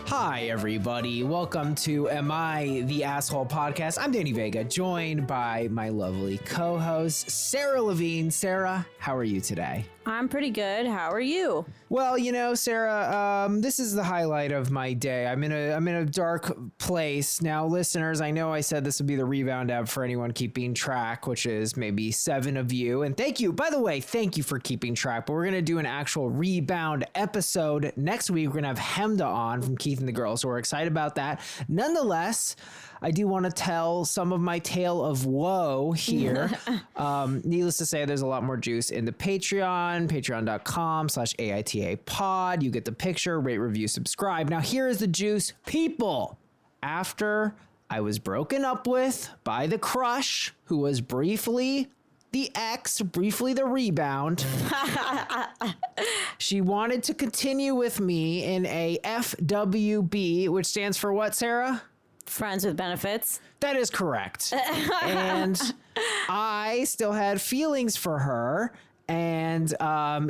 Hi, everybody. Welcome to Am I the Asshole podcast. I'm Danny Vega, joined by my lovely co-host, Sarah Levine. Sarah, how are you today? I'm pretty good. How are you? Well, you know, Sarah, this is the highlight of my day. I'm in a dark place. Now, listeners, I know I said this would be the rebound app for anyone keeping track, which is maybe 7 of you. And thank you. By the way, thank you for keeping track. But we're going to do an actual rebound episode next week. We're going to have Chemda on from Keith and the Girls. So we're excited about that. Nonetheless, I do want to tell some of my tale of woe here. Needless to say, there's a lot more juice in the Patreon, patreon.com/AITA pod. You get the picture, rate, review, subscribe. Now, here is the juice. People, after I was broken up with by the crush, who was briefly the ex, briefly the rebound, she wanted to continue with me in a FWB, which stands for what, Sarah? Friends with benefits. That is correct. And I still had feelings for her, and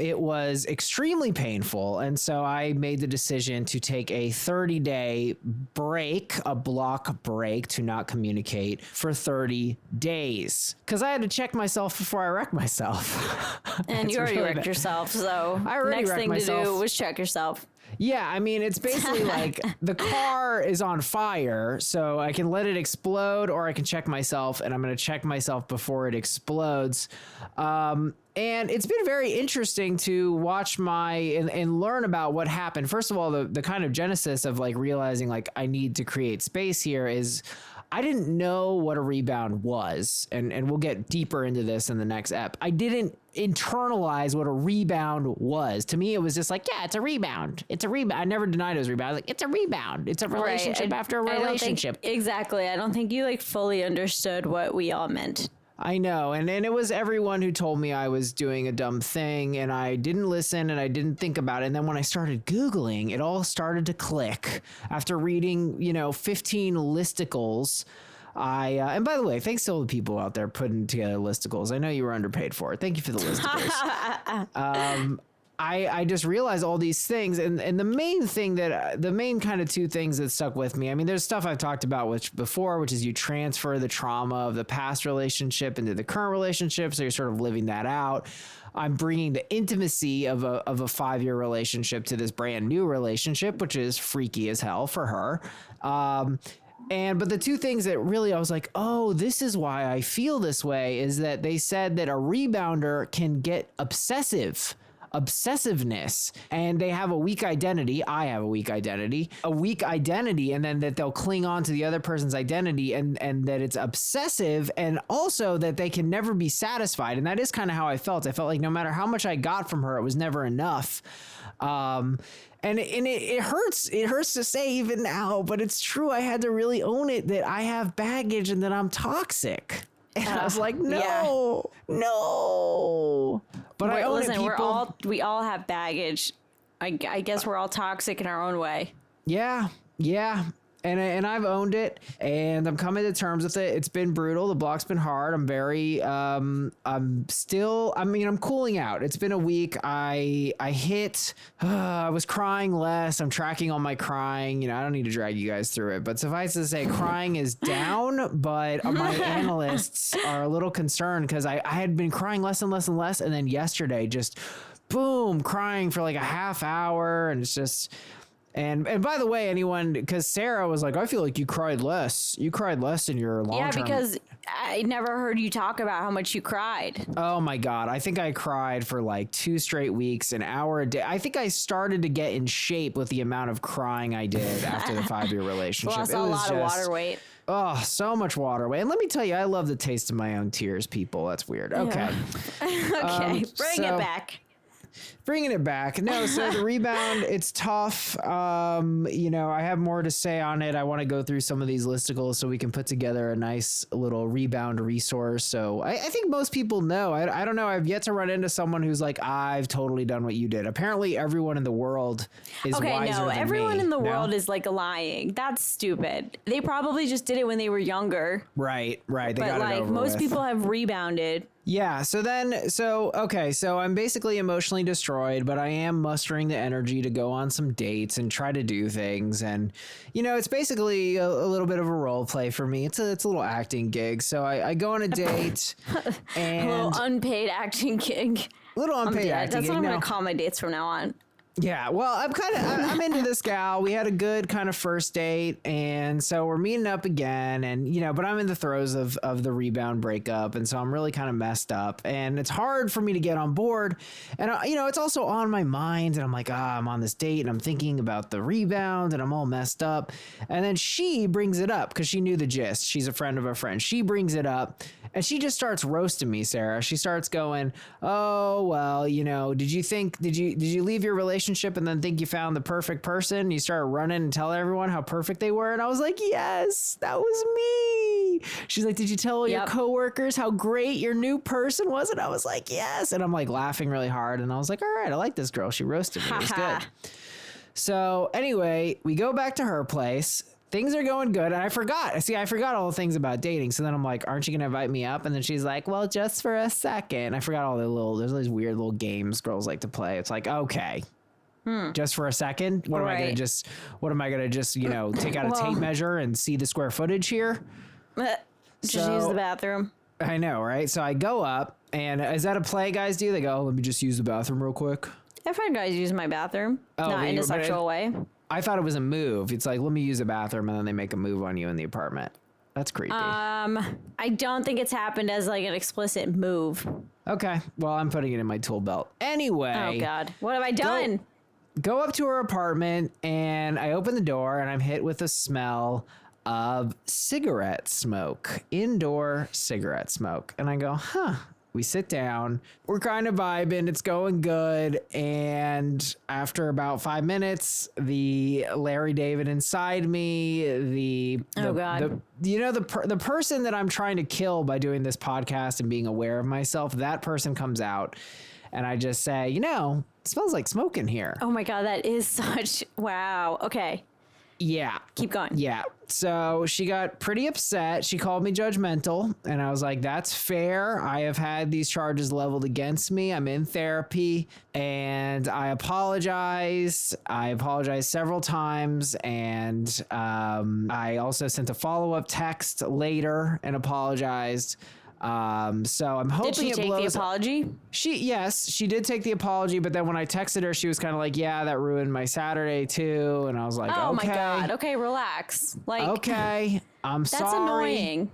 it was extremely painful. And so I made the decision to take a 30-day break, a block break, to not communicate for 30 days. Because I had to check myself before I wrecked myself. And you already wrecked yourself, so next thing to do was check yourself. Yeah, I mean, it's basically like the car is on fire, so I can let it explode or I can check myself, and I'm going to check myself before it explodes. And it's been very interesting to watch and learn about what happened. First of all, the kind of genesis of like realizing like I need to create space here is I didn't know what a rebound was, and we'll get deeper into this in the next ep. I didn't internalize what a rebound was. To me, it was just like, yeah, it's a rebound. It's a rebound. I never denied it was a rebound. I was like, it's a rebound. It's a relationship after a relationship. Exactly. I don't think you like fully understood what we all meant. I know. And it was everyone who told me I was doing a dumb thing, and I didn't listen and I didn't think about it. And then when I started Googling, it all started to click after reading, 15 listicles. And by the way, thanks to all the people out there putting together listicles. I know you were underpaid for it. Thank you for the listicles. I just realized all these things, and the main kind of two things that stuck with me. I mean, there's stuff I've talked about before, which is you transfer the trauma of the past relationship into the current relationship, so you're sort of living that out. I'm bringing the intimacy of a 5-year relationship to this brand new relationship, which is freaky as hell for her. But the two things that really I was like, oh, this is why I feel this way, is that they said that a rebounder can get obsessiveness, and they have a weak identity. I have a weak identity, and then that they'll cling on to the other person's identity, and that it's obsessive, and also that they can never be satisfied. And that is kind of how I felt. I felt like no matter how much I got from her, it was never enough. And it hurts. It hurts to say even now, but it's true. I had to really own it that I have baggage and that I'm toxic. And I was like, no. But I own it, people. We all have baggage. I guess we're all toxic in our own way. Yeah. And I've owned it, and I'm coming to terms with it. It's been brutal. The block's been hard. I'm very, I'm cooling out. It's been a week. I was crying less. I'm tracking all my crying. I don't need to drag you guys through it, but suffice to say, crying is down, but my analysts are a little concerned because I had been crying less and less and less. And then yesterday, just boom, crying for like a half hour. And it's just, And by the way, because Sarah was like, I feel like you cried less. You cried less in your long-term. Yeah, because I never heard you talk about how much you cried. Oh my God. I think I cried for like 2 straight weeks, an hour a day. I think I started to get in shape with the amount of crying I did after the 5-year relationship. Lost a lot of water weight. Oh, so much water weight. And let me tell you, I love the taste of my own tears, people. That's weird. Okay. Yeah. Okay. Bring it back. Bringing it back. No, so the rebound, it's tough. I have more to say on it. I want to go through some of these listicles so we can put together a nice little rebound resource. So I think most people know. I don't know. I've yet to run into someone who's like, I've totally done what you did. Apparently, everyone in the world is wiser than me. Okay, no, everyone in the world is like lying. That's stupid. They probably just did it when they were younger. Right. They but got it over most with. people have rebounded. Yeah. So I'm basically emotionally destroyed, but I am mustering the energy to go on some dates and try to do things. And, it's basically a little bit of a role play for me. It's a little acting gig. So I go on a date and A little unpaid acting gig. little unpaid acting That's gig. what I'm No. going to call my dates from now on. Yeah, well, I'm into this gal. We had a good kind of first date, and so we're meeting up again, and but I'm in the throes of the rebound breakup, and so I'm really kind of messed up, and it's hard for me to get on board, and it's also on my mind, and I'm like, I'm on this date, and I'm thinking about the rebound, and I'm all messed up, and then she brings it up because she knew the gist. She's a friend of a friend. She brings it up. And she just starts roasting me, Sarah. She starts going, "Oh, well, did you leave your relationship and then think you found the perfect person? You started running and tell everyone how perfect they were." And I was like, "Yes, that was me." She's like, "Did you tell all your coworkers how great your new person was?" And I was like, "Yes." And I'm like laughing really hard. And I was like, "All right, I like this girl. She roasted me. It was good." So anyway, we go back to her place. Things are going good. And I forgot all the things about dating. So then I'm like, "Aren't you going to invite me up?" And then she's like, "Well, just for a second." I forgot all there's these weird little games girls like to play. It's like, okay, just for a second. What am I going to just, take out a tape measure and see the square footage here? Just use the bathroom. I know, right? So I go up, and is that a play guys do? They go, "Let me just use the bathroom real quick." I've had guys use my bathroom, not in a sexual way. I thought it was a move. It's like, "Let me use the bathroom," and then they make a move on you in the apartment. That's creepy. I don't think it's happened as like an explicit move. Okay. Well, I'm putting it in my tool belt. Anyway. Oh God. What have I done? Go up to her apartment, and I open the door, and I'm hit with the smell of cigarette smoke, indoor cigarette smoke. And I go, huh. We sit down, we're kind of vibing, it's going good, and after about 5 minutes, the Larry David inside me, the person that I'm trying to kill by doing this podcast and being aware of myself, that person comes out, and I just say, it smells like smoke in here. Oh my God, that is such, wow. Okay. Yeah. Keep going. Yeah. So she got pretty upset. She called me judgmental, and I was like, "That's fair. I have had these charges leveled against me. I'm in therapy, and I apologize. I apologized several times, and I also sent a follow-up text later and apologized. So I'm hoping did she take the apology? Yes, she did take the apology, but then when I texted her, she was kind of like, "Yeah, that ruined my Saturday too." And I was like, "Oh okay. my God. Okay, relax. Like, okay, I'm sorry. That's annoying."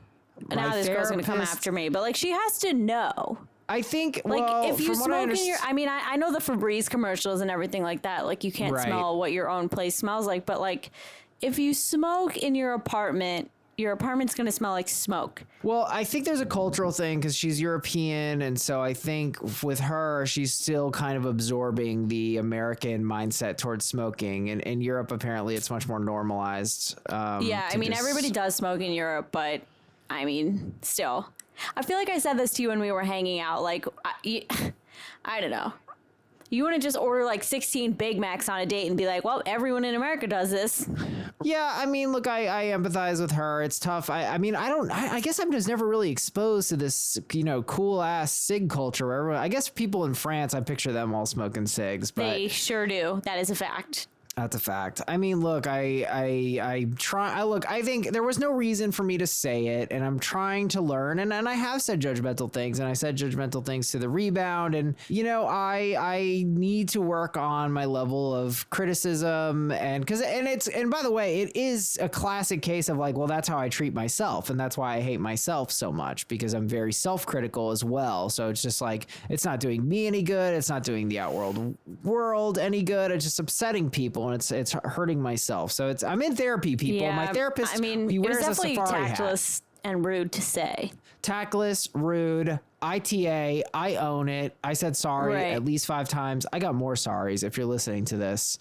And now this girl's gonna come therapist- after me, but like, she has to know. I think, Like, well, if you from what I smoke in your, I know the Febreze commercials and everything like that. Like, you can't smell what your own place smells like, but like, if you smoke in your apartment's going to smell like smoke. Well, I think there's a cultural thing because she's European. And so I think with her, she's still kind of absorbing the American mindset towards smoking. And in Europe, apparently, it's much more normalized. Everybody does smoke in Europe, but still. I feel like I said this to you when we were hanging out. Like, I don't know. You wouldn't just order like 16 Big Macs on a date and be like, "Well, everyone in America does this." Yeah, look, I empathize with her. It's tough. I guess I'm just never really exposed to this, cool ass cig culture. Where I guess people in France, I picture them all smoking cigs. But they sure do. That is a fact. That's a fact. Look, I think there was no reason for me to say it, and I'm trying to learn, and I have said judgmental things, and I said judgmental things to the rebound, and, I need to work on my level of criticism, and by the way, it is a classic case of like, well, that's how I treat myself, and that's why I hate myself so much, because I'm very self-critical as well, so it's just like, it's not doing me any good, it's not doing the world any good, it's just upsetting people, and it's hurting myself. So I'm in therapy, people. Yeah, my therapist, he wears a safari hat. It was definitely tactless and rude to say. Tactless, rude, ITA, I own it. I said sorry at least 5 times. I got more sorries if you're listening to this.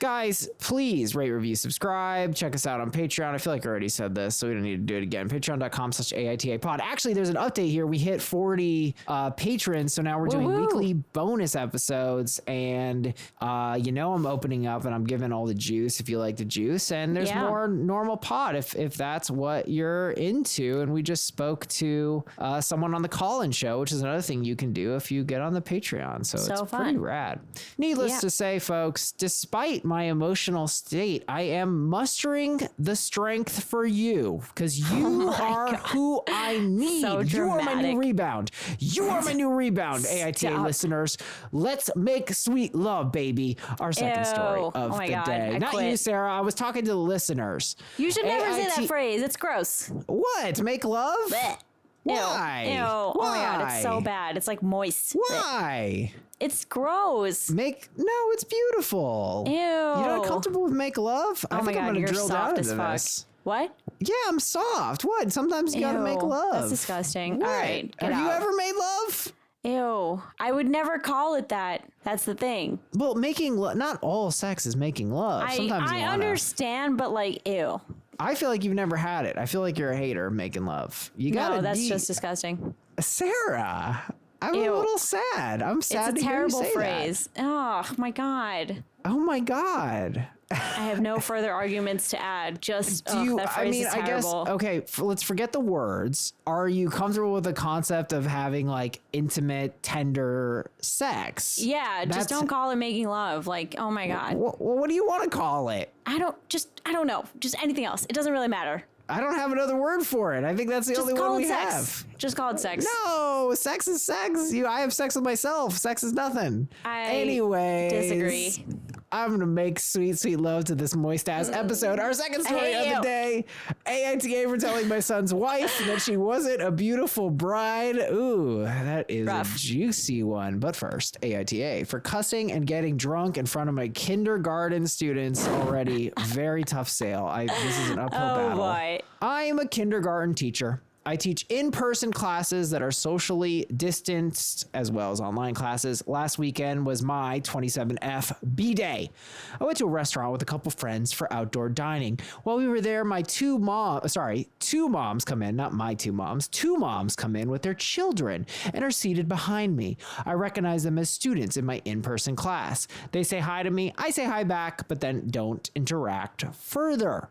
Guys, please rate, review, subscribe. Check us out on Patreon. I feel like I already said this, so we don't need to do it again. Patreon.com/AITA pod. Actually, there's an update here. We hit 40 patrons, so now we're doing weekly bonus episodes. And, I'm opening up and I'm giving all the juice if you like the juice. And there's more normal pod if that's what you're into. And we just spoke to someone on the call-in show, which is another thing you can do if you get on the Patreon. So it's fun. pretty rad. Needless to say, folks, despite my emotional state, I am mustering the strength for you because you are who I need. So you are my new dramatic. rebound. You are my new rebound, AITA listeners. Let's make sweet love, baby. Our second story of the day. I Not quit. you, Sarah. I was talking to the listeners. You should never say AIT that phrase. It's gross. What? Make love? Blech. Why? Ew. Oh my God, it's so Why? bad. It's like moist. Why? It's gross. No, it's beautiful. Ew. You're not comfortable with make love? I Oh my think I'm God, gonna you're drill down soft into as fuck. this. What? Yeah, I'm soft. What? Sometimes you gotta make Ew, love. That's disgusting. What? All right, get Have you out. ever made love? Ew. I would never call it that. That's the thing. Well, making love. Not all sex is making love. Sometimes I you wanna. understand, but like, ew. I feel like you've never had it. I feel like you're a hater of making love. You gotta. No, that's be- just disgusting. Sarah. I'm Ew. a little sad. I'm sad. It's a to hear you terrible say phrase. Oh my God. That. Oh my God. I have no further arguments to add. Just Do you? that phrase is I guess. terrible. Okay, let's forget the words. Are you comfortable with the concept of having like intimate, tender sex? Yeah, just don't call it making love. Like, oh my God. What do you want to call it? I don't know. Just anything else. It doesn't really matter. I don't have another word for it. I think that's the Just only call one it we sex. have. Just call it sex. No, sex is sex. I have sex with myself. Sex is nothing. Anyways, disagree. I'm gonna make sweet, sweet love to this moist ass episode. Our second story of the day. AITA for telling my son's wife that she wasn't a beautiful bride. Ooh, that is Rough. a juicy one. But first, AITA for cussing and getting drunk in front of my kindergarten students. Already very tough sale. This is an uphill battle. Boy. I am a kindergarten teacher. I teach in-person classes that are socially distanced as well as online classes. Last weekend was my 27F B-Day. I went to a restaurant with a couple friends for outdoor dining. While we were there, two moms come in, not my two moms. Two moms come in with their children and are seated behind me. I recognize them as students in my in-person class. They say hi to me. I say hi back, but then don't interact further.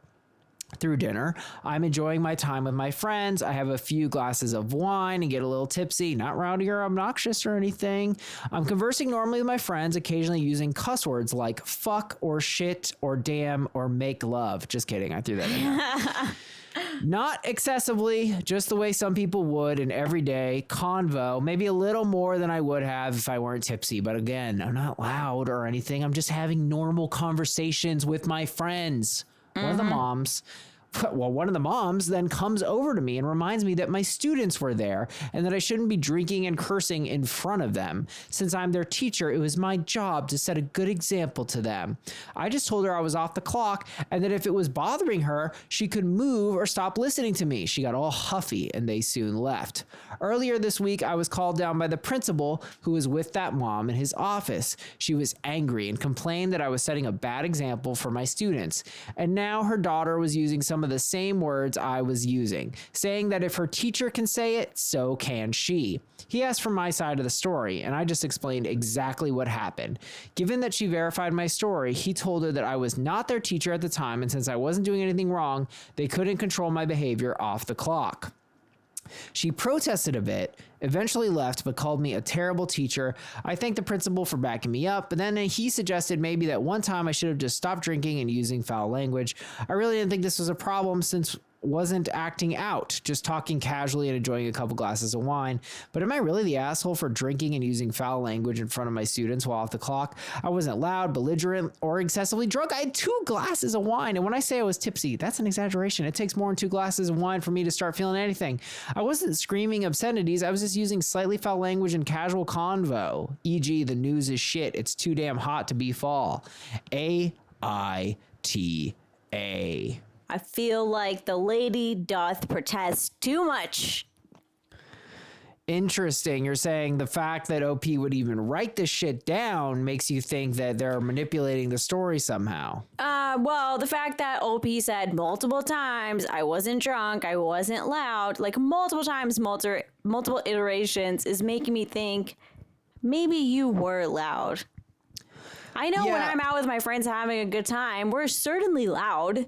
Through dinner, I'm enjoying my time with my friends. I have a few glasses of wine and get a little tipsy, not rowdy or obnoxious or anything. I'm conversing normally with my friends, occasionally using cuss words like fuck or shit or damn or make love. Just kidding. I threw that in there. Not excessively, just the way some people would in everyday convo, maybe a little more than I would have if I weren't tipsy. But again, I'm not loud or anything. I'm just having normal conversations with my friends. One of the moms then comes over to me and reminds me that my students were there and that I shouldn't be drinking and cursing in front of them. Since I'm their teacher, it was my job to set a good example to them. I just told her I was off the clock and that if it was bothering her, she could move or stop listening to me. She got all huffy and they soon left. Earlier this week, I was called down by the principal who was with that mom in his office. She was angry and complained that I was setting a bad example for my students. And now her daughter was using some of the same words I was using, saying that if her teacher can say it, so can she. He asked for my side of the story, and I just explained exactly what happened. Given that she verified my story, he told her that I was not their teacher at the time, and since I wasn't doing anything wrong, they couldn't control my behavior off the clock. She protested a bit, eventually left, but called me a terrible teacher. I thanked the principal for backing me up, but then he suggested maybe that one time I should have just stopped drinking and using foul language. I really didn't think this was a problem since wasn't acting out, just talking casually and enjoying a couple glasses of wine. But am I really the asshole for drinking and using foul language in front of my students while off the clock? I wasn't loud, belligerent, or excessively drunk. I had 2 glasses of wine. And when I say I was tipsy, that's an exaggeration. It takes more than 2 glasses of wine for me to start feeling anything. I wasn't screaming obscenities. I was just using slightly foul language in casual convo. E.g., the news is shit. It's too damn hot to be fall. AITA. I feel like the lady doth protest too much. Interesting. You're saying the fact that OP would even write this shit down makes you think that they're manipulating the story somehow. Well, the fact that OP said multiple times, I wasn't drunk, I wasn't loud, like multiple times, multiple iterations is making me think maybe you were loud. I know when I'm out with my friends having a good time, we're certainly loud.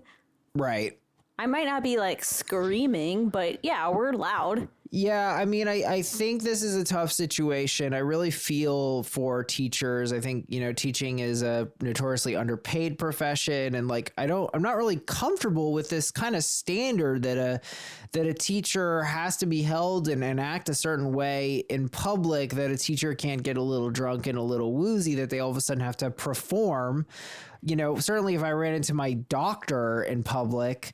Right. I might not be like screaming, but yeah, we're loud. Yeah, I mean, I think this is a tough situation. I really feel for teachers. I think, teaching is a notoriously underpaid profession. And like, I'm not really comfortable with this kind of standard that a teacher has to be held and act a certain way in public, that a teacher can't get a little drunk and a little woozy, that they all of a sudden have to perform. Certainly if I ran into my doctor in public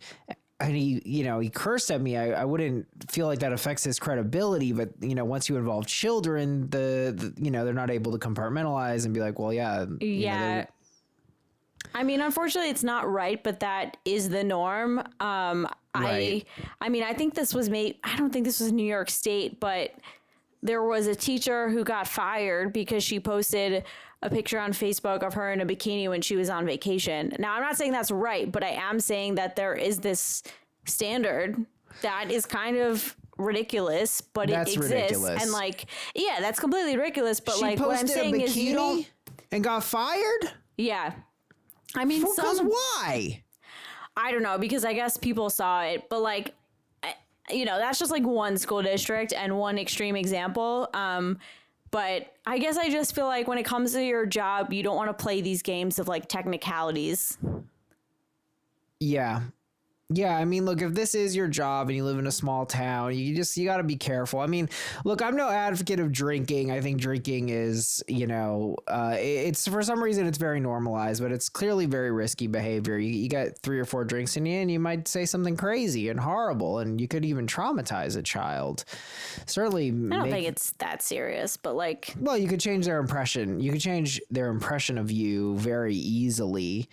and he cursed at me, I wouldn't feel like that affects his credibility. But, once you involve children, they're not able to compartmentalize and be like, well, yeah. Yeah. I mean, unfortunately, it's not right, but that is the norm. Right. I mean, I think this was I don't think this was New York State, but there was a teacher who got fired because she posted a picture on Facebook of her in a bikini when she was on vacation. Now, I'm not saying that's right, but I am saying that there is this standard that is kind of ridiculous, but it exists. Ridiculous. And like, yeah, that's completely ridiculous. But She like, what I'm posted a saying is you don't. bikini and got fired? Yeah. I mean, Because why? I don't know, because I guess people saw it, but like, that's just like one school district and one extreme example. But I guess I just feel like when it comes to your job, you don't want to play these games of like technicalities. Yeah. Yeah, I mean, look, if this is your job and you live in a small town, you got to be careful. I mean, look, I'm no advocate of drinking. I think drinking is, it's for some reason it's very normalized, but it's clearly very risky behavior. You got 3 or 4 drinks in you and you might say something crazy and horrible, and you could even traumatize a child. Certainly. I don't think it's that serious, but like. Well, you could change their impression. You could change their impression of you very easily.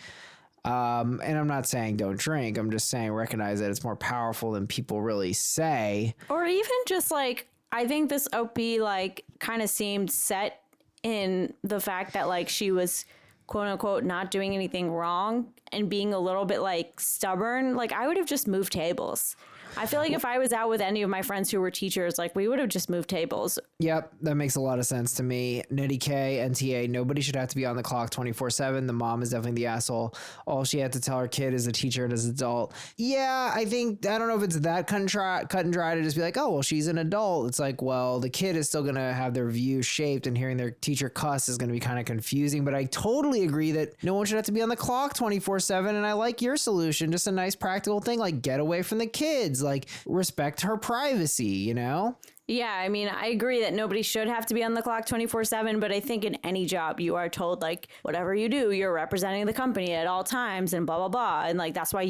And I'm not saying don't drink. I'm just saying recognize that it's more powerful than people really say. Or even just like, I think this OP like kind of seemed set in the fact that like she was quote unquote not doing anything wrong and being a little bit like stubborn. Like I would have just moved tables. I feel like if I was out with any of my friends who were teachers, like we would have just moved tables. Yep, that makes a lot of sense to me. Nitty K, NTA, nobody should have to be on the clock 24/7. The mom is definitely the asshole. All she had to tell her kid as a teacher and as an adult. Yeah, I don't know if it's that cut and dry to just be like, oh, well, she's an adult. It's like, well, the kid is still going to have their views shaped, and hearing their teacher cuss is going to be kind of confusing. But I totally agree that no one should have to be on the clock 24/7. And I like your solution, just a nice practical thing, like get away from the kids. Like respect her privacy, Yeah, I mean, I agree that nobody should have to be on the clock 24/7, but I think in any job you are told like whatever you do, you're representing the company at all times and blah blah blah. And like that's why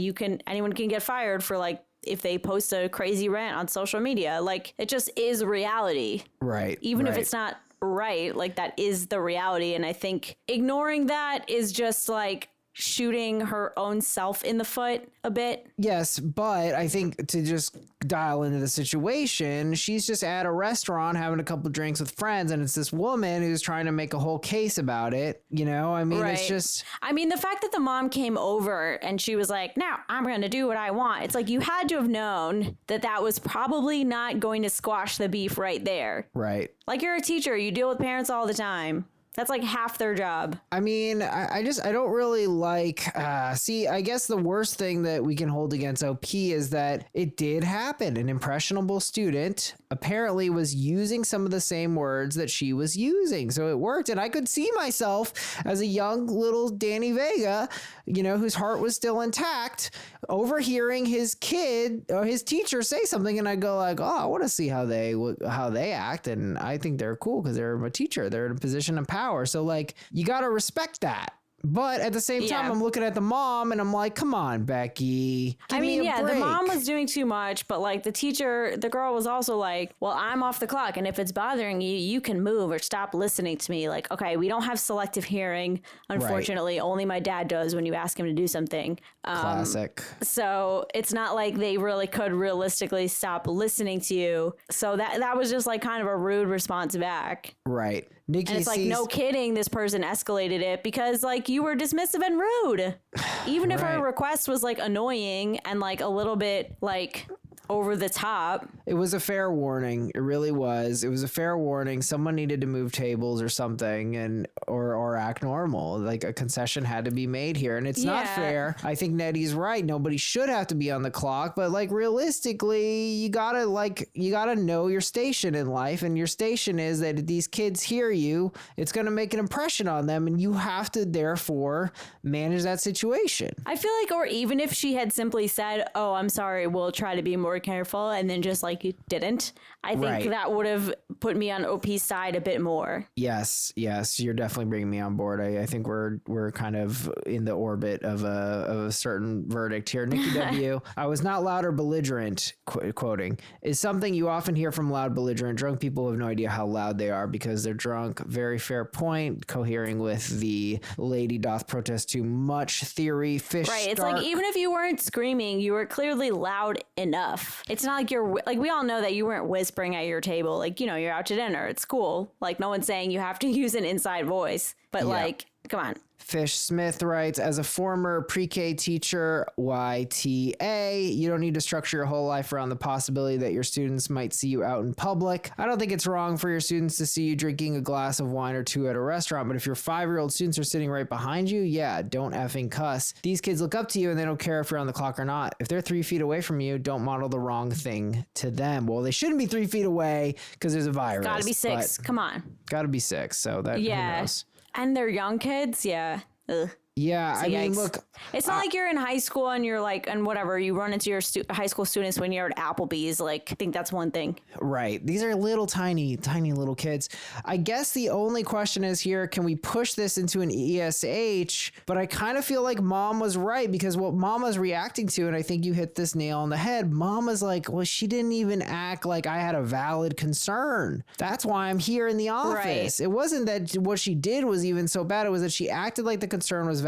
anyone can get fired for like if they post a crazy rant on social media. Like it just is reality. Right. Even if it's not right, like that is the reality. And I think ignoring that is just like shooting her own self in the foot a bit. Yes, but I think to just dial into the situation, she's just at a restaurant having a couple of drinks with friends, and it's this woman who's trying to make a whole case about it. I mean, It's just. I mean, the fact that the mom came over and she was like, now I'm going to do what I want. It's like you had to have known that was probably not going to squash the beef right there. Right. Like you're a teacher, you deal with parents all the time. That's like half their job. I mean, I don't really like, I guess the worst thing that we can hold against OP is that it did happen. An impressionable student apparently was using some of the same words that she was using. So it worked. And I could see myself as a young little Danny Vega, whose heart was still intact, overhearing his kid or his teacher say something. And I go like, oh, I want to see how they act. And I think they're cool because they're a teacher. They're in a position of power. So like, you got to respect that. But at the same time, I'm looking at the mom and I'm like, come on, Becky. Give me a break. The mom was doing too much, but like the girl was also like, well, I'm off the clock. And if it's bothering you, you can move or stop listening to me. Like, okay, we don't have selective hearing. Unfortunately, only my dad does when you ask him to do something. Classic. So it's not like they really could realistically stop listening to you. So that was just like kind of a rude response back. Right. Nikki and it's like, no kidding, this person escalated it because like you were dismissive and rude. Even if her request was like annoying and like a little bit like over the top. It was a fair warning. It really was. It was a fair warning. Someone needed to move tables or something and or act normal. Like a concession had to be made here. And it's not fair. I think Nettie's right. Nobody should have to be on the clock, but like realistically, you gotta know your station in life. And your station is that if these kids hear you, it's gonna make an impression on them, and you have to therefore manage that situation. I feel like, or even if she had simply said, "Oh, I'm sorry, we'll try to be more careful," and then just like you didn't, I think that would have put me on OP's side a bit more. Yes, you're definitely bringing me on board. I think we're kind of in the orbit of a certain verdict here. Nikki W. I was not loud or belligerent, quoting, is something you often hear from loud, belligerent drunk people who have no idea how loud they are because they're drunk. Very fair point, cohering with the lady doth protest too much theory. Fish right, it's Stark. like even if you weren't screaming, you were clearly loud enough. It's not like you're like, we all know that you weren't whispering at your table. Like, you know, you're out to dinner, it's cool. Like, no one's saying you have to use an inside voice, but like, come on. Fish Smith writes, as a former pre-K teacher, YTA, you don't need to structure your whole life around the possibility that your students might see you out in public. I don't think it's wrong for your students to see you drinking a glass of wine or two at a restaurant, but if your 5-year-old students are sitting right behind you, yeah, don't effing cuss. These kids look up to you and they don't care if you're on the clock or not. If they're 3 feet away from you, don't model the wrong thing to them. Well, they shouldn't be 3 feet away because there's a virus. Gotta be 6. Come on. Gotta be 6. So that, who knows? And they're young kids. Yeah. Ugh. Yeah, So I mean, yikes. look. It's not like you're in high school and you're like, and whatever, you run into your high school students when you're at Applebee's. Like, I think that's one thing. Right. These are little, tiny little kids. I guess the only question is here, can we push this into an ESH? But I kind of feel like Mom was right, because what Mom was reacting to, and I think you hit this nail on the head, Mom was like, well, she didn't even act like I had a valid concern. That's why I'm here in the office. Right. It wasn't that what she did was even so bad. It was that she acted like the concern was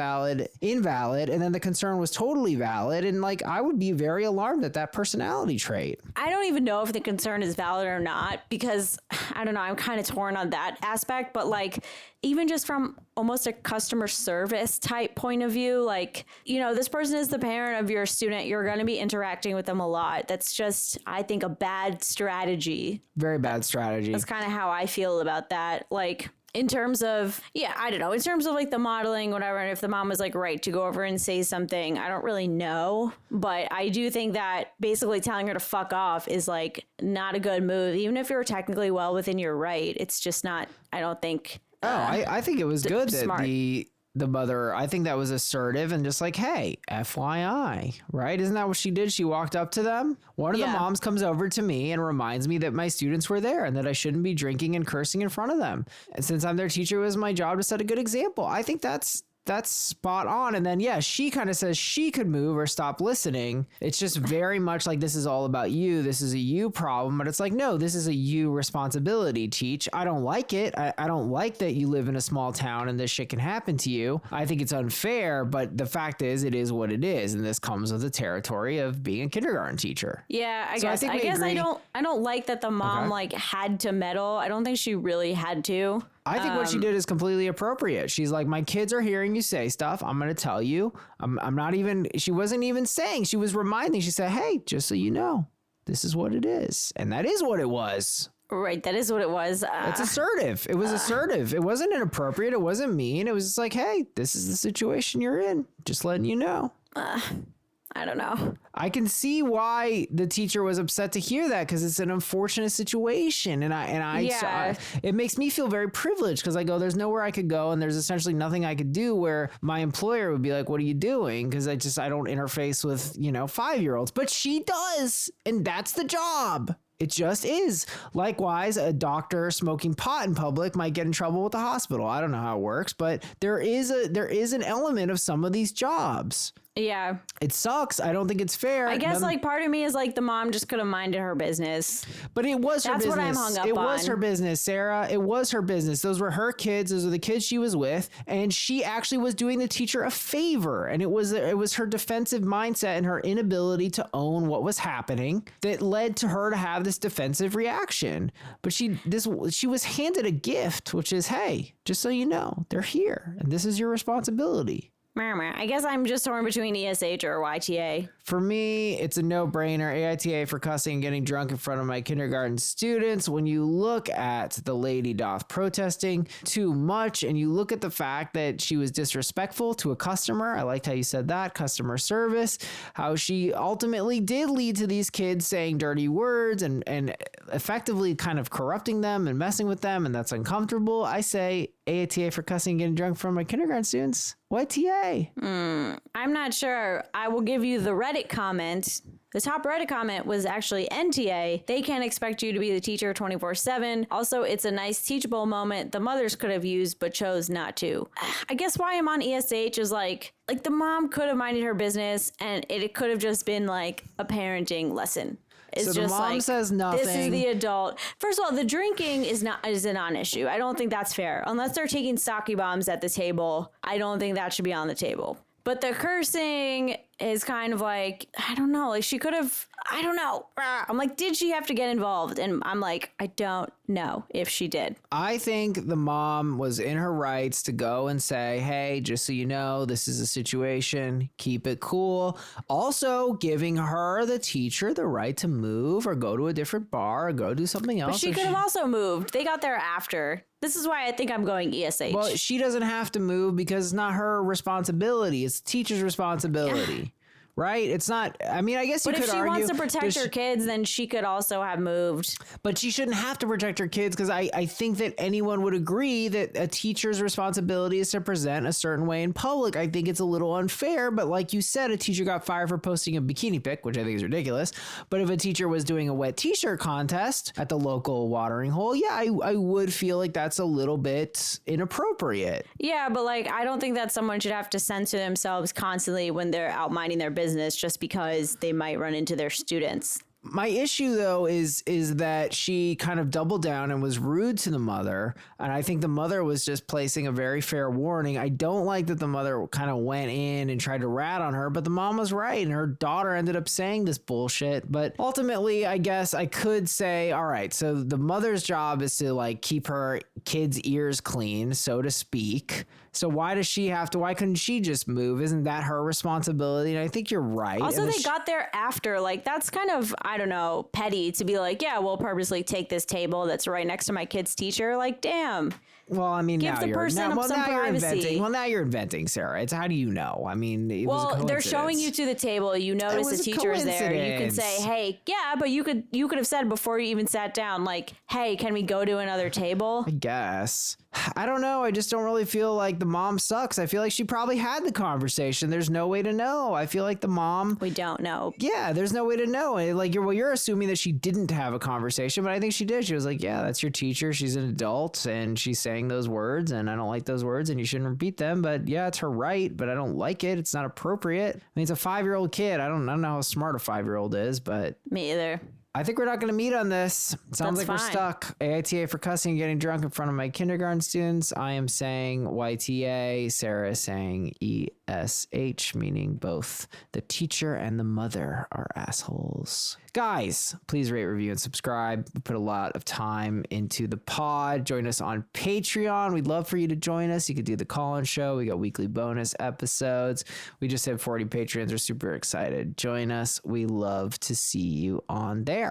invalid, and then the concern was totally valid. And like, I would be very alarmed at that personality trait. I don't even know if the concern is valid or not, because I don't know, I'm kind of torn on that aspect, but like, even just from almost a customer service type point of view, like, you know, this person is the parent of your student. You're going to be interacting with them a lot. That's just, I think, a bad strategy. Very bad strategy. That's kind of how I feel about that. Like, in terms of, I don't know, in terms of like the modeling, whatever, and if the mom was like right to go over and say something, I don't really know. But I do think that basically telling her to fuck off is like not a good move. Even if you're technically well within your right, it's just not, I don't think. I think it was good smart. that the mother, I think that was assertive and just like, hey, FYI, right? Isn't that what she did? She walked up to them. One of the moms comes over to me and reminds me that my students were there and that I shouldn't be drinking and cursing in front of them. And since I'm their teacher, it was my job to set a good example. I think that's spot on. And then, she kind of says she could move or stop listening. It's just very much like, this is all about you. This is a you problem. But it's like, no, this is a you responsibility, Teach. I don't like it. I don't like that you live in a small town and this shit can happen to you. I think it's unfair. But the fact is, it is what it is. And this comes with the territory of being a kindergarten teacher. Yeah, I guess I don't like that the mom like had to meddle. I don't think she really had to. I think what she did is completely appropriate. She's like, my kids are hearing you say stuff. I'm going to tell you. I'm not even, she wasn't even saying, she was reminding. She said, hey, just so you know, this is what it is. And that is what it was. Right. That is what it was. It's assertive. It was assertive. It wasn't inappropriate. It wasn't mean. It was just like, hey, this is the situation you're in. Just letting you know. I don't know. I can see why the teacher was upset to hear that, because it's an unfortunate situation. And it makes me feel very privileged, because I go, there's nowhere I could go and there's essentially nothing I could do, where my employer would be like, what are you doing? Because I don't interface with, 5-year-olds, but she does. And that's the job. It just is. Likewise, a doctor smoking pot in public might get in trouble with the hospital. I don't know how it works, but there is an element of some of these jobs. Yeah. It sucks. I don't think it's fair. I guess part of me is like, the mom just could have minded her business. But it was her business. That's what I'm hung up on. It was her business, Sarah. It was her business. Those were her kids. Those are the kids she was with. And she actually was doing the teacher a favor. And it was her defensive mindset and her inability to own what was happening that led to her to have this defensive reaction. But she was handed a gift, which is, hey, just so you know, they're here and this is your responsibility. I guess I'm just torn between ESH or YTA. For me, it's a no-brainer. AITA for cussing and getting drunk in front of my kindergarten students. When you look at the lady doth protesting too much, and you look at the fact that she was disrespectful to a customer, I liked how you said that, customer service, how she ultimately did lead to these kids saying dirty words and effectively kind of corrupting them and messing with them, and that's uncomfortable. I say AITA for cussing and getting drunk in front of my kindergarten students. YTA. I'm not sure. I will give you the Reddit comment. The top Reddit comment was actually NTA. They can't expect you to be the teacher 24/7. Also, it's a nice teachable moment the mothers could have used but chose not to. I guess why I'm on ESH is like the mom could have minded her business and it could have just been like a parenting lesson. It's so the just mom like, says nothing. This is the adult. First of all, the drinking is a non-issue. I don't think that's fair. Unless they're taking sake bombs at the table, I don't think that should be on the table. But the cursing is kind of like, I don't know, like she could have, I don't know. I'm like, did she have to get involved? And I'm like, I don't know if she did. I think the mom was in her rights to go and say, hey, just so you know, this is a situation. Keep it cool. Also giving her, the teacher, the right to move or go to a different bar or go do something else. But she could have also moved. They got there after. This is why I think I'm going ESH. Well, she doesn't have to move because it's not her responsibility. It's the teacher's responsibility. Right? It's not, I mean, I guess you could argue. But if she wants to protect her kids, then she could also have moved. But she shouldn't have to protect her kids because I think that anyone would agree that a teacher's responsibility is to present a certain way in public. I think it's a little unfair, but like you said, a teacher got fired for posting a bikini pic, which I think is ridiculous. But if a teacher was doing a wet t-shirt contest at the local watering hole, yeah, I would feel like that's a little bit inappropriate. Yeah, but like, I don't think that someone should have to censor themselves constantly when they're out minding their business just because they might run into their students. My issue, though, is that she kind of doubled down and was rude to the mother. And I think the mother was just placing a very fair warning. I don't like that the mother kind of went in and tried to rat on her, but the mom was right. And her daughter ended up saying this bullshit. But ultimately, I guess I could say, all right, so the mother's job is to like keep her kids' ears clean, so to speak. So why does she have to? Why couldn't she just move? Isn't that her responsibility? And I think you're right. Also, they got there after. Like, that's kind of, I don't know, petty to be like, yeah, we'll purposely take this table that's right next to my kid's teacher. Like, damn. Well, I mean, give now the you're person some now you're privacy. inventing. Well, now you're inventing, Sarah. It's how do you know? I mean, it was a coincidence. They're showing you to the table. You notice the teacher's there. You can say, hey, yeah, but you could have said before you even sat down, like, hey, can we go to another table? I guess. I don't know. I just don't really feel like the mom sucks. I feel like she probably had the conversation. There's no way to know. I feel like the mom. We don't know. Yeah, there's no way to know. Like you're assuming that she didn't have a conversation, but I think she did. She was like, yeah, that's your teacher. She's an adult and she's saying those words and I don't like those words and you shouldn't repeat them. But yeah, it's her right, but I don't like it. It's not appropriate. I mean, it's a 5-year-old kid. I don't know how smart a 5-year-old is, but. Me either. I think we're not going to meet on this. Sounds like That's we're fine. stuck. AITA for cussing and getting drunk in front of my kindergarten students. I am saying YTA. Sarah is saying ESH, meaning both the teacher and the mother are assholes. Guys, please rate, review, and subscribe. We put a lot of time into the pod. Join us on Patreon. We'd love for you to join us. You could do the call-in show. We got weekly bonus episodes. We just had 40 Patreons. We're super excited. Join us. We love to see you on there.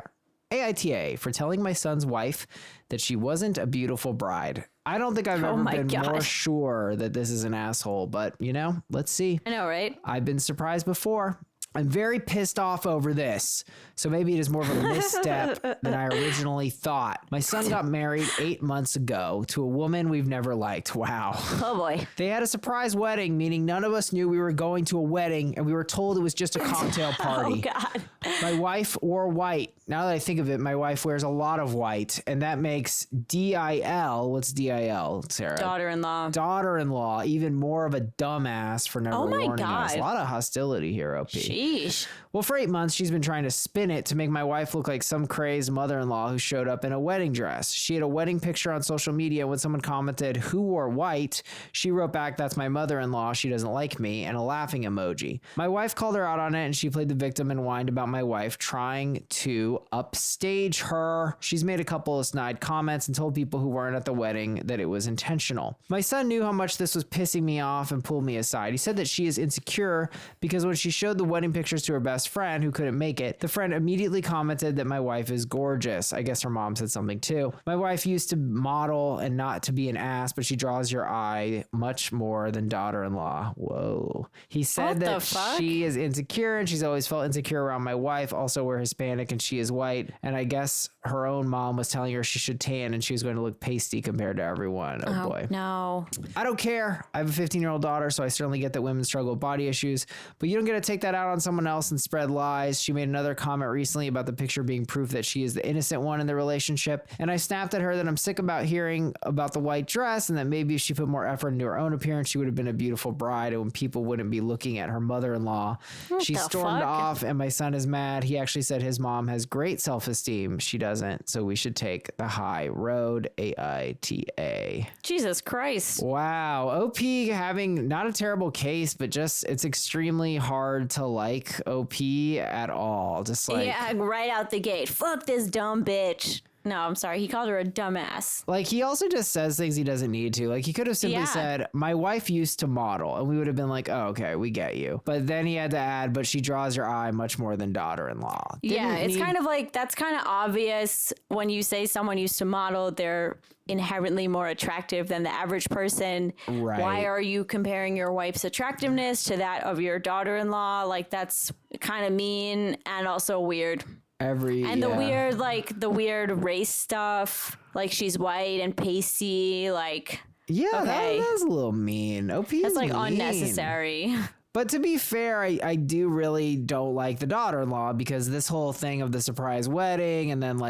AITA for telling my son's wife that she wasn't a beautiful bride. I don't think I've ever been more sure that this is an asshole, but you know, let's see. I know, right? I've been surprised before. I'm very pissed off over this. So maybe it is more of a misstep than I originally thought. My son got married 8 months ago to a woman we've never liked. Wow. Oh boy. They had a surprise wedding, meaning none of us knew we were going to a wedding and we were told it was just a cocktail party. Oh God. My wife wore white. Now that I think of it, my wife wears a lot of white, and that makes DIL. What's DIL, Sarah? Daughter-in-law. Daughter-in-law even more of a dumbass for never warning us. A lot of hostility here, OP. Sheesh. Well, for 8 months, she's been trying to spin it to make my wife look like some crazed mother-in-law who showed up in a wedding dress. She had a wedding picture on social media. When someone commented, who wore white? She wrote back, that's my mother-in-law. She doesn't like me, and a laughing emoji. My wife called her out on it, and she played the victim and whined about my wife trying to upstage her. She's made a couple of snide comments and told people who weren't at the wedding that it was intentional. My son knew how much this was pissing me off and pulled me aside. He said that she is insecure because when she showed the wedding pictures to her best friend who couldn't make it, the friend immediately commented that my wife is gorgeous. I guess her mom said something too. My wife used to model and not to be an ass, but she draws your eye much more than daughter-in-law. Whoa. He said that she is insecure and she's always felt insecure around my wife. Also, we're Hispanic and she is white. And I guess her own mom was telling her she should tan and she was going to look pasty compared to everyone. Oh boy. No. I don't care. I have a 15-year-old daughter, so I certainly get that women struggle with body issues, but you don't get to take that out on someone else and spread lies. She made another comment recently about the picture being proof that she is the innocent one in the relationship. And I snapped at her that I'm sick about hearing about the white dress and that maybe if she put more effort into her own appearance, she would have been a beautiful bride and when people wouldn't be looking at her mother-in-law. She stormed off and my son is mad. He actually said his mom has great self-esteem. She doesn't. So we should take the high road. AITA. Jesus Christ. Wow. OP having not a terrible case, but just it's extremely hard to like OP at all. Just like, yeah, right out the gate. Fuck this dumb bitch. No, I'm sorry. He called her a dumbass. Like, he also just says things he doesn't need to. Like, he could have simply said, my wife used to model, and we would have been like, oh, okay, we get you. But then he had to add, but she draws your eye much more than daughter-in-law. It's kind of like, that's kind of obvious when you say someone used to model, they're inherently more attractive than the average person. Right. Why are you comparing your wife's attractiveness to that of your daughter-in-law? Like, that's kind of mean and also weird. The weird race stuff, like she's white and pasty, like that's a little mean. OP that's is like mean. Unnecessary. But to be fair, I do really don't like the daughter-in-law because this whole thing of the surprise wedding and then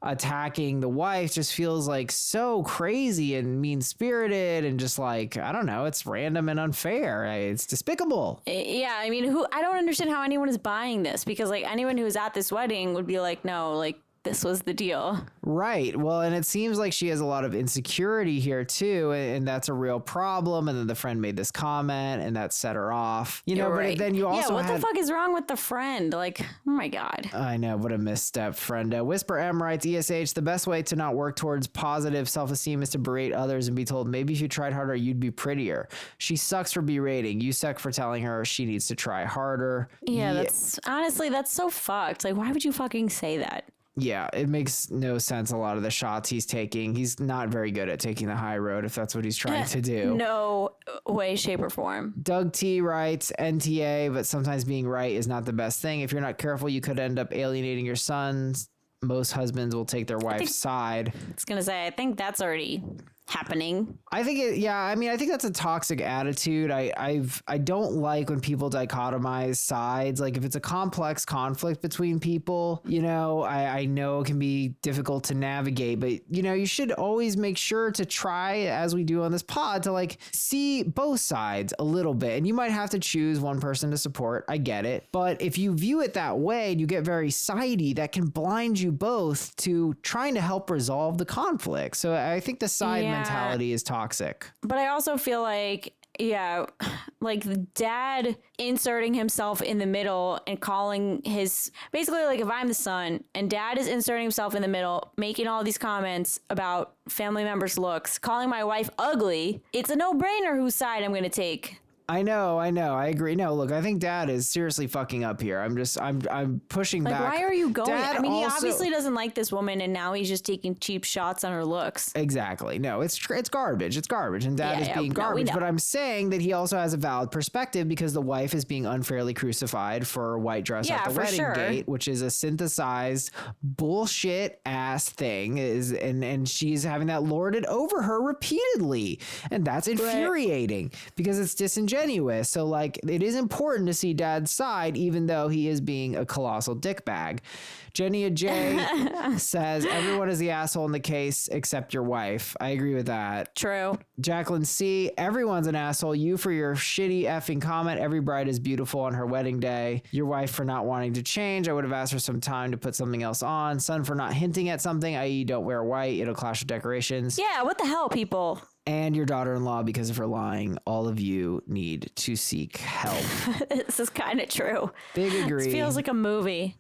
attacking the wife just feels like so crazy and mean-spirited and just like, I don't know, it's random and unfair. It's despicable. Yeah, I mean, I don't understand how anyone is buying this because like anyone who's at this wedding would be like, no, like this was the deal. Right. Well, and it seems like she has a lot of insecurity here too, and that's a real problem. And then the friend made this comment, and that set her off. You know, right. But then you also what the fuck is wrong with the friend? Like, oh my God. I know, what a misstep, friend. Whisper M writes, ESH, the best way to not work towards positive self-esteem is to berate others and be told, maybe if you tried harder, you'd be prettier. She sucks for berating. You suck for telling her she needs to try harder. Yeah, that's honestly, that's so fucked. Like, why would you fucking say that? Yeah, it makes no sense. A lot of the shots he's taking, he's not very good at taking the high road if that's what he's trying to do. No way, shape, or form. Doug T writes, NTA, but sometimes being right is not the best thing. If you're not careful, you could end up alienating your sons. Most husbands will take their wife's side. I was going to say, I think that's already happening. I think I think that's a toxic attitude. I don't like when people dichotomize sides. Like if it's a complex conflict between people, you know, I know it can be difficult to navigate, but you know, you should always make sure to try, as we do on this pod, to like see both sides a little bit. And you might have to choose one person to support. I get it. But if you view it that way and you get very sidey, that can blind you both to trying to help resolve the conflict. So I think the side mentality is toxic. But I also feel like, like the dad inserting himself in the middle and calling basically like if I'm the son and dad is inserting himself in the middle, making all these comments about family members' looks, calling my wife ugly, it's a no-brainer whose side I'm going to take. I know. I agree. No, look, I think dad is seriously fucking up here. I'm pushing back. Like, why are you going? Dad he obviously doesn't like this woman, and now he's just taking cheap shots on her looks. Exactly. No, it's garbage. It's garbage, and dad is being garbage. But I'm saying that he also has a valid perspective because the wife is being unfairly crucified for a white dress at the wedding gate, which is a synthesized bullshit ass thing. And she's having that lorded over her repeatedly, and that's infuriating because it's disingenuous. So like it is important to see dad's side, even though he is being a colossal dickbag. Jenny J says everyone is the asshole in the case except your wife. I agree with that. True. Jacqueline C, everyone's an asshole. You for your shitty effing comment. Every bride is beautiful on her wedding day. Your wife for not wanting to change. I would have asked her some time to put something else on. Son for not hinting at something, i.e. don't wear white. It'll clash with decorations. Yeah, what the hell, people? and your daughter-in-law because of her lying. All of you need to seek help. This is kind of true. Big agree. This feels like a movie.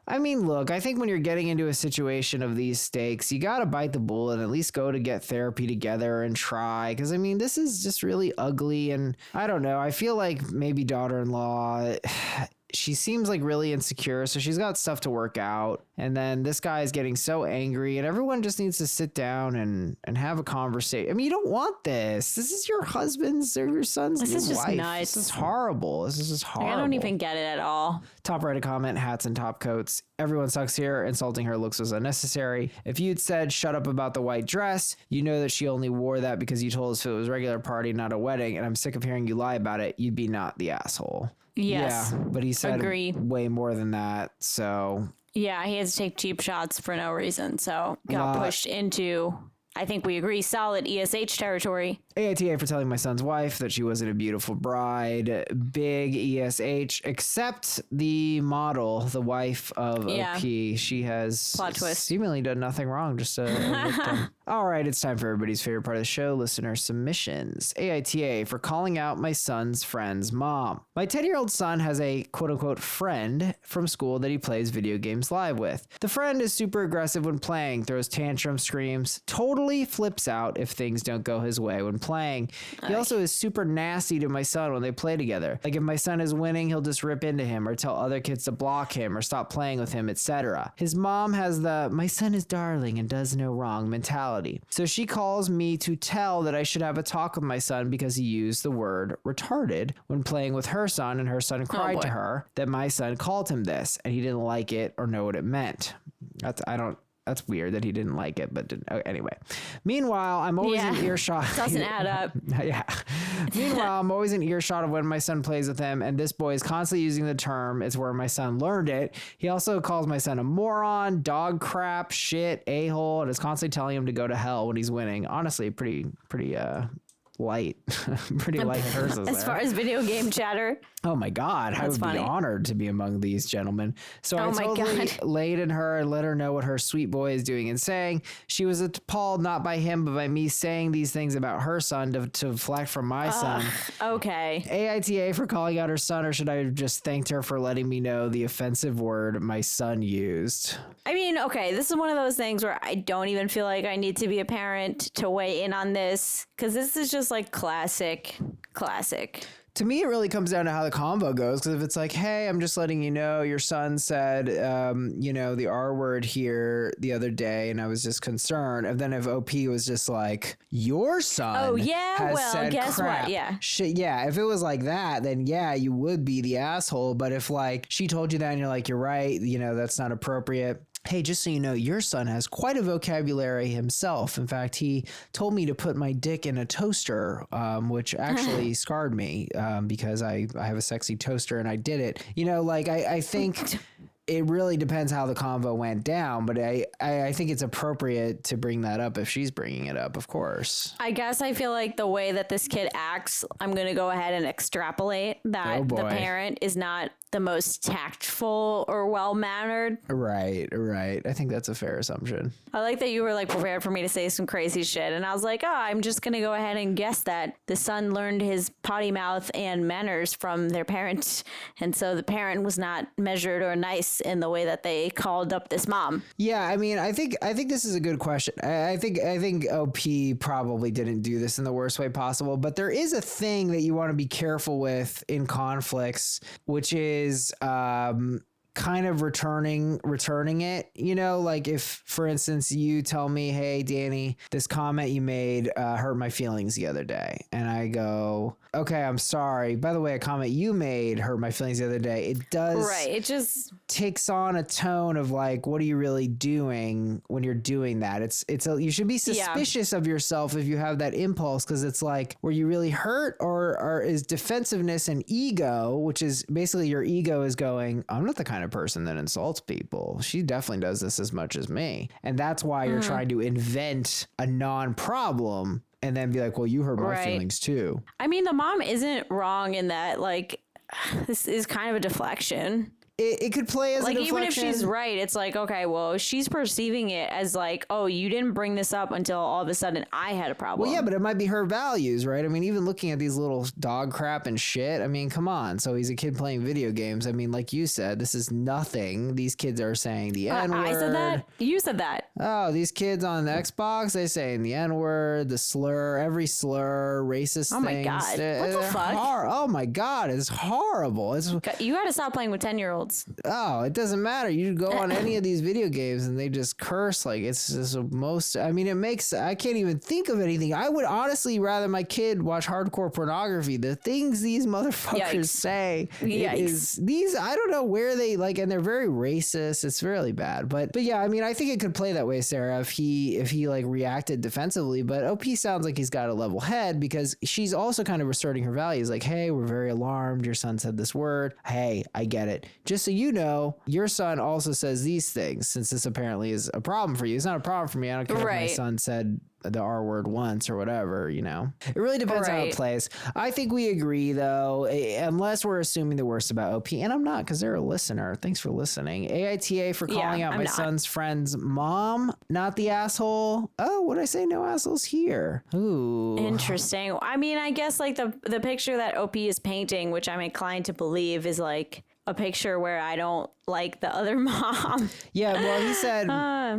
I mean, look, I think when you're getting into a situation of these stakes, you got to bite the bullet and at least go to get therapy together and try. Because, I mean, this is just really ugly. And I don't know. I feel like maybe daughter-in-law, she seems like really insecure. So she's got stuff to work out. And then this guy is getting so angry and everyone just needs to sit down and have a conversation. I mean, you don't want this. This is your husband's or your son's This new is just wife. nuts. This is horrible. This is just horrible. I don't even get it at all. Top right a comment, hats and top coats. Everyone sucks here. Insulting her looks was unnecessary. If you'd said shut up about the white dress, you know that she only wore that because you told us it was a regular party, not a wedding. And I'm sick of hearing you lie about it. You'd be not the asshole. Yes. Yeah, but he said Agree. way more than that. So Yeah, he had to take cheap shots for no reason. So got pushed into, I think we agree, solid ESH territory. AITA for telling my son's wife that she wasn't a beautiful bride. Big ESH, except the model, the wife of OP. She has Plot twist. seemingly done nothing wrong, just a victim. All right, it's time for everybody's favorite part of the show, listener submissions. AITA for calling out my son's friend's mom. My 10-year-old son has a quote-unquote friend from school that he plays video games live with. The friend is super aggressive when playing, throws tantrums, screams, totally flips out if things don't go his way when playing. He also is super nasty to my son when they play together. Like if my son is winning, he'll just rip into him or tell other kids to block him or stop playing with him, etc. His mom has the my son is darling and does no wrong mentality. So she calls me to tell that I should have a talk with my son because he used the word retarded when playing with her son, and her son cried to her that my son called him this and he didn't like it or know what it meant. That's weird that he didn't like it, but anyway. Meanwhile, I'm always in earshot. Doesn't add up. Yeah. Meanwhile, I'm always in earshot of when my son plays with him, and this boy is constantly using the term. It's where my son learned it. He also calls my son a moron, dog crap, shit, a-hole, and is constantly telling him to go to hell when he's winning. Honestly, pretty light. Pretty light curses as far as video game chatter. Oh my God, I would be honored to be among these gentlemen. So I totally laid in her and let her know what her sweet boy is doing and saying. She was appalled not by him, but by me saying these things about her son to deflect from my son. Okay. AITA for calling out her son, or should I have just thanked her for letting me know the offensive word my son used? I mean, okay, this is one of those things where I don't even feel like I need to be a parent to weigh in on this, because this is just like classic. To me, it really comes down to how the convo goes. Because if it's like, hey, I'm just letting you know your son said, the R word here the other day, and I was just concerned. And then if OP was just like, your son has said guess crap. What? Yeah. Shit, yeah. If it was like that, then yeah, you would be the asshole. But if like she told you that and you're like, you're right, that's not appropriate. Hey, just so you know, your son has quite a vocabulary himself. In fact, he told me to put my dick in a toaster, which actually scarred me because I have a sexy toaster and I did it. I think it really depends how the convo went down, but I think it's appropriate to bring that up if she's bringing it up, of course. I guess I feel like the way that this kid acts, I'm going to go ahead and extrapolate that the parent is not the most tactful or well-mannered. Right. I think that's a fair assumption. I like that you were like prepared for me to say some crazy shit. And I was like, I'm just going to go ahead and guess that the son learned his potty mouth and manners from their parent. And so the parent was not measured or nice in the way that they called up this mom. Yeah, I mean, I think this is a good question. I think OP probably didn't do this in the worst way possible, but there is a thing that you want to be careful with in conflicts, which is kind of returning it, like if, for instance, you tell me, hey, Danny, this comment you made hurt my feelings the other day. And I go, okay, I'm sorry. By the way, a comment you made hurt my feelings the other day. It does. Right. It just takes on a tone of like, what are you really doing when you're doing that? You should be suspicious of yourself if you have that impulse, because it's like, were you really hurt, or is defensiveness and ego, which is basically your ego is going, I'm not the kind of person that insults people. She definitely does this as much as me. And that's why you're trying to invent a non-problem and then be like, well, you hurt my feelings too. I mean, the mom isn't wrong in that, like, this is kind of a deflection. it could play as like a even if deflection. she's right, it's like, okay, well, she's perceiving it as like, oh, you didn't bring this up until all of a sudden I had a problem. Well, yeah, but it might be her values, right? I mean, even looking at these little dog crap and shit, I mean, come on. So he's a kid playing video games. I mean, like you said, this is nothing. These kids are saying the N-word. I said that. You said that. Oh, these kids on the Xbox, they saying the N-word, the slur, every slur, racist Oh my things. God. What the fuck? Oh my God, it's horrible. You got to stop playing with 10-year-olds. Oh, it doesn't matter. You go on any of these video games and they just curse. Like, it's just the most, I mean, I can't even think of anything. I would honestly rather my kid watch hardcore pornography. The things these motherfuckers say I don't know where they like, and they're very racist. It's really bad. But yeah, I mean, I think it could play that way, Sarah, if he like reacted defensively. But OP sounds like he's got a level head because she's also kind of asserting her values. Like, hey, we're very alarmed. Your son said this word. Hey, I get it. Just so you know, your son also says these things, since this apparently is a problem for you. It's not a problem for me. I don't care if my son said the R word once or whatever, you know. It really depends on how it plays. I think we agree, though, unless we're assuming the worst about OP. And I'm not, because they're a listener. Thanks for listening. AITA for calling out my son's friend's mom. Not the asshole. Oh, what did I say? No assholes here. Ooh. Interesting. I mean, I guess like the picture that OP is painting, which I'm inclined to believe is like a picture where I don't like the other mom. Yeah, well, he said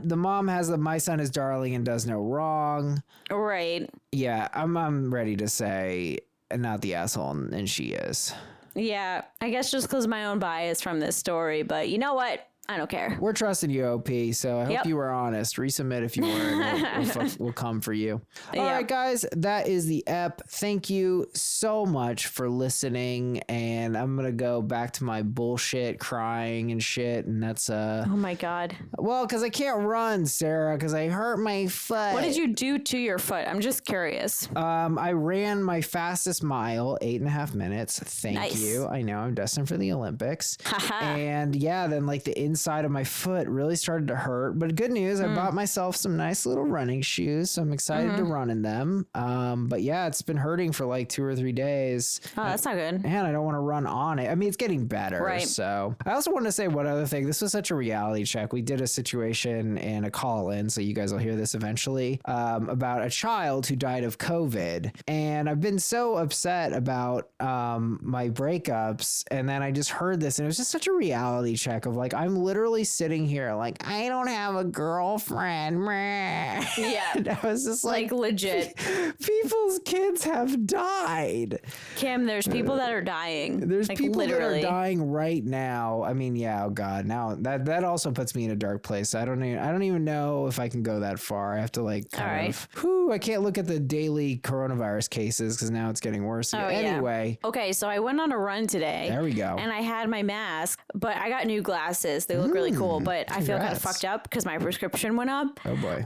the mom has my son is darling and does no wrong. Right. Yeah, I'm ready to say not the asshole, and she is. Yeah, I guess just because of my own bias from this story, but you know what? I don't care. We're trusting you, OP, so I hope you were honest. Resubmit if you weren't. We'll come for you. All right, guys, that is the ep. Thank you so much for listening, and I'm going to go back to my bullshit crying and shit, and that's... Oh, my God. Well, because I can't run, Sarah, because I hurt my foot. What did you do to your foot? I'm just curious. I ran my fastest mile, 8.5 minutes. Thank you. I know, I'm destined for the Olympics. And yeah, then like the inside of my foot really started to hurt, but good news, I bought myself some nice little running shoes, so I'm excited to run in them. But yeah, it's been hurting for like 2 or 3 days. Oh, that's not good. And I don't want to run on it. I mean, it's getting better. Right. So I also want to say one other thing. This was such a reality check. We did a situation and a call in, so you guys will hear this eventually, about a child who died of COVID. And I've been so upset about my breakups, and then I just heard this, and it was just such a reality check of like, I'm literally sitting here like, I don't have a girlfriend. Yeah. And I was just like legit. People's kids have died. Kim, there's people that are dying. There's like, people literally. that are dying right now. I mean, yeah, oh God. Now that also puts me in a dark place. I don't even know if I can go that far. I have to like kind of I can't look at the daily coronavirus cases because now it's getting worse. Anyway. Yeah. Okay, so I went on a run today. There we go. And I had my mask, but I got new glasses. They look really cool, but I feel kind of fucked up because my prescription went up. Oh boy.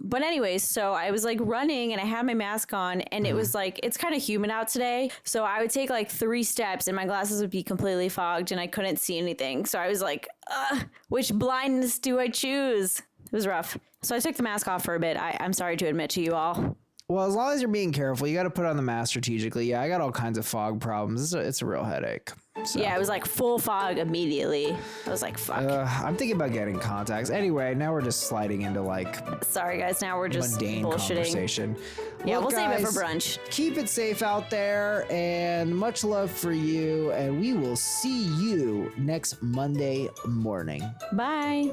But anyways, so I was like running and I had my mask on, and it was like, it's kind of humid out today. So I would take like 3 steps and my glasses would be completely fogged and I couldn't see anything. So I was like, which blindness do I choose? It was rough. So I took the mask off for a bit. I'm sorry to admit to you all. Well, as long as you're being careful, you got to put on the mask strategically. Yeah, I got all kinds of fog problems. It's a real headache. So. Yeah, it was like full fog immediately. I was like, fuck. I'm thinking about getting contacts. Anyway, now we're just sliding into like... Sorry, guys. Now we're just mundane bullshitting. Conversation. Yeah, Look, we'll guys, save it for brunch. Keep it safe out there, and much love for you, and we will see you next Monday morning. Bye.